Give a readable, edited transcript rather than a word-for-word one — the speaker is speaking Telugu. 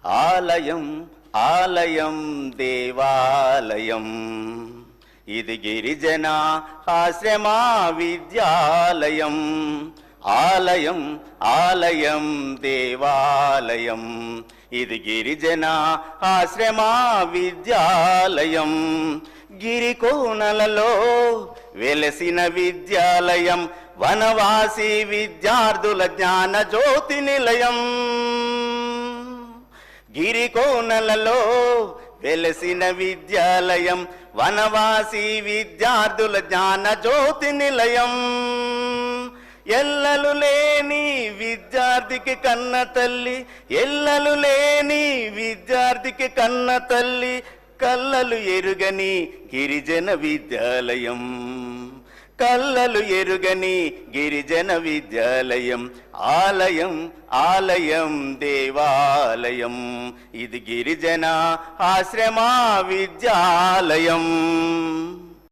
ఆలయం ఆలయం దేవాలయం ఇది గిరిజన ఆశ్రమ విద్యాలయం. ఆలయం ఆలయం దేవాలయం ఇది గిరిజన ఆశ్రమ విద్యాలయం. గిరికోనలలో వెలసిన విద్యాలయం వనవాసి విద్యార్థుల జ్ఞాన జ్యోతి నిలయం. గిరికోనలలో వెలసిన విద్యాలయం వనవాసి విద్యార్థుల జ్ఞాన జ్యోతి నిలయం. ఎల్లలు లేని విద్యార్థికి కన్న తల్లి, ఎల్లలు లేని విద్యార్థికి కన్న తల్లి, కల్లలు ఎరుగని గిరిజన విద్యాలయం. కల్లలు ఎరుగని గిరిజన విద్యాలయం. ఆలయం ఆలయం దేవాలయం ఇది గిరిజన ఆశ్రమ విద్యాలయం.